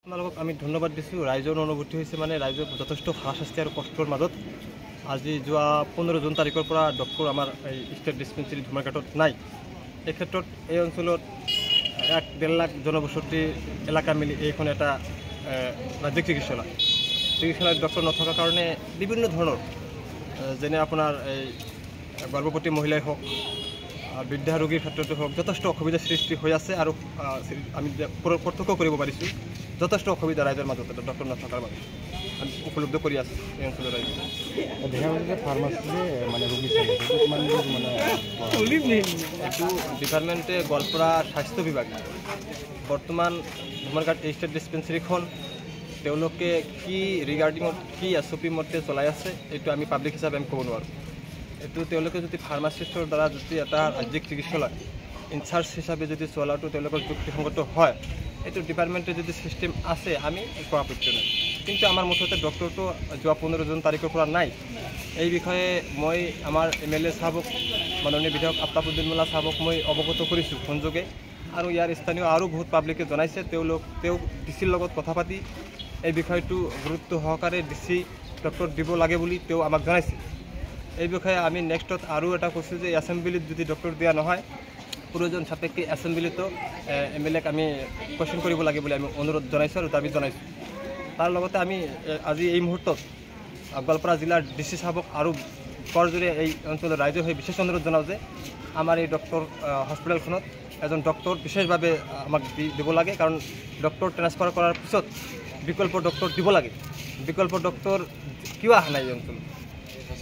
আপোনালোকক আমি ধন্যবাদ দিছোঁ। ৰাইজৰ অনুভূতি হৈছে মানে ৰাইজৰ যথেষ্ট হাৰাশাস্তি আৰু কষ্টৰ মাজত আজি যোৱা 15 জুন তাৰিখৰ পৰা ডক্টৰ আমাৰ এই ষ্টেট ডিছপেঞ্চাৰী ধুমাৰঘাটত নাই। এই ক্ষেত্ৰত এই অঞ্চলত 1.5 লাখ জনবসতি এলেকা মিলি এইখন এটা ৰাজ্যিক চিকিৎসালয়ত ডক্টৰ নথকাৰ কাৰণে বিভিন্ন ধৰণৰ যেনে আপোনাৰ এই গৰ্ভৱতী মহিলাই হওক, বৃদ্ধা ৰোগীৰ ক্ষেত্ৰতে হওক যথেষ্ট অসুবিধাৰ সৃষ্টি হৈ আছে আৰু আমি প্ৰত্যক্ষ কৰিব পাৰিছোঁ যথেষ্ট অসুবিধা ৰাইজৰ মাজত ডক্টৰ নথকাৰ বাবে আমি উপলব্ধ কৰি আছোঁ এই অঞ্চলৰ ৰাইজে। এইটো ডিপাৰ্টমেণ্টে গোৱালপাৰা স্বাস্থ্য বিভাগ বৰ্তমান ধুমাৰঘাট ষ্টেট ডিছপেঞ্চাৰীখন তেওঁলোকে কি ৰিগাৰ্ডিঙত কি SOP মতে চলাই আছে এইটো আমি পাব্লিক হিচাপে আমি ক'ব নোৱাৰোঁ। এইটো তেওঁলোকে যদি ফাৰ্মাচিষ্টৰ দ্বাৰা যদি এটা ৰাজ্যিক চিকিৎসালয় ইনচাৰ্জ হিচাপে যদি চলাটো তেওঁলোকৰ যুক্তিসংগত হয়, এইটো ডিপাৰ্টমেণ্টে যদি চিষ্টেম আছে আমি একো আপত্তি নাই। কিন্তু আমাৰ মুঠতে ডক্টৰটো যোৱা 15 জুন তাৰিখৰ পৰা নাই। এই বিষয়ে মই আমাৰ MLA সাহেবক মাননীয় বিধায়ক আফতাবুদ্দিন মোল্লা সাহেবক মই অৱগত কৰিছোঁ ফোনযোগে আৰু ইয়াৰ স্থানীয় আৰু বহুত পাব্লিকে জনাইছে তেওঁ ডিচিৰ লগত কথা পাতি এই বিষয়টো গুৰুত্ব সহকাৰে ডিচি ডক্টৰ দিব লাগে বুলি তেওঁ আমাক জনাইছে। এই বিষয়ে আমি নেক্সটত আৰু এটা কৈছোঁ যে এছেম্বলিত যদি ডক্টৰ দিয়া নহয় প্ৰয়োজন সাপেক্ষে এছেম্বলিতো MLAক আমি কুৱেশ্যন কৰিব লাগে বুলি আমি অনুৰোধ জনাইছোঁ আৰু দাবী জনাইছোঁ। তাৰ লগতে আমি আজি এই মুহূৰ্তত গোৱালপাৰা জিলাৰ DC সাহেবক আৰু কৰজোৰে এই অঞ্চলৰ ৰাইজৰ হৈ বিশেষ অনুৰোধ জনাওঁ যে আমাৰ এই ডক্টৰ হস্পিটেলখনত এজন ডক্টৰ বিশেষভাৱে আমাক দিব লাগে, কাৰণ ডক্টৰ ট্ৰেন্সফাৰ কৰাৰ পিছত বিকল্প ডক্টৰ দিব লাগে। বিকল্প ডক্টৰ কিয় অহা নাই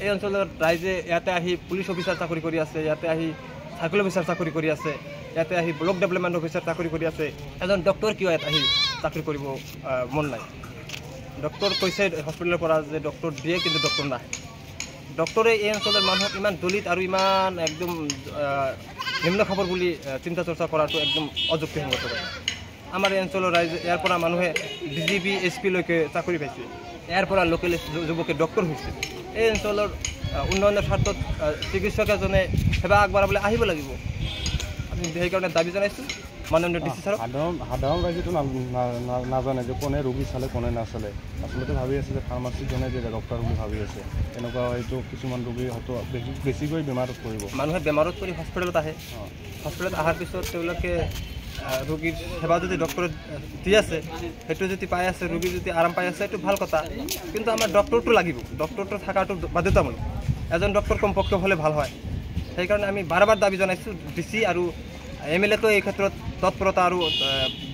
এই অঞ্চলৰ ৰাইজে ইয়াতে আহি পুলিচ অফিচাৰ চাকৰি কৰি আছে, ইয়াতে আহি চাৰ্কেল অফিচাৰ চাকৰি কৰি আছে, ইয়াতে আহি ব্লক ডেভেলপমেণ্ট অফিচাৰ চাকৰি কৰি আছে। এজন ডক্টৰ কিয় ইয়াত আহি চাকৰি কৰিব মন নাই? ডক্টৰ কৈছে হস্পিটেলৰ পৰা যে ডক্টৰ দিয়ে, কিন্তু ডক্টৰ নাহে। ডক্টৰে এই অঞ্চলৰ মানুহক ইমান দলিত আৰু ইমান একদম নিম্ন খাবৰ বুলি চিন্তা চৰ্চা কৰাটো একদম অযুক্তিসংগত কথা। আমাৰ এই অঞ্চলৰ ৰাইজে ইয়াৰ পৰা মানুহে DGP SP লৈকে চাকৰি পাইছে, ইয়াৰ পৰা লোকেল যুৱকে ডক্টৰ হৈছে। এই অঞ্চলৰ উন্নয়নৰ স্বাৰ্থত চিকিৎসক এজনে সেৱা আগবঢ়াবলৈ আহিব লাগিব। আমি সেইকাৰণে দাবী জনাইছোঁ মাননীয় DC ছাৰক। সাধাৰণ ৰাইজেতো নাজানে যে কোনে ৰোগী চালে কোনে নাচালে। আচলতে ভাবি আছে যে ফাৰ্মাচিষ্টজনে যে ডক্টৰ বুলি ভাবি আছে। এনেকুৱা হয়তো কিছুমান ৰোগী হয়তো বেছিকৈ বেমাৰত পৰিব। মানুহে বেমাৰত পৰি হস্পিটেলত আহে, হস্পিটেলত অহাৰ পিছত তেওঁলোকে ৰোগীৰ সেৱা যদি ডক্টৰে দি আছে, সেইটো যদি পাই আছে, ৰোগী যদি আৰাম পাই আছে, এইটো ভাল কথা। কিন্তু আমাৰ ডক্টৰটো লাগিব, ডক্টৰটো থকাটো বাধ্যতামূলক। এজন ডক্টৰ কমপক্ষে হ'লে ভাল হয়। সেইকাৰণে আমি বাৰ দাবী জনাইছোঁ DC আৰু MLAতো এই ক্ষেত্ৰত তৎপৰতা আৰু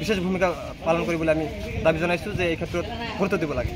বিশেষ ভূমিকা পালন কৰিবলৈ আমি দাবী জনাইছোঁ যে এই ক্ষেত্ৰত গুৰুত্ব দিব লাগে।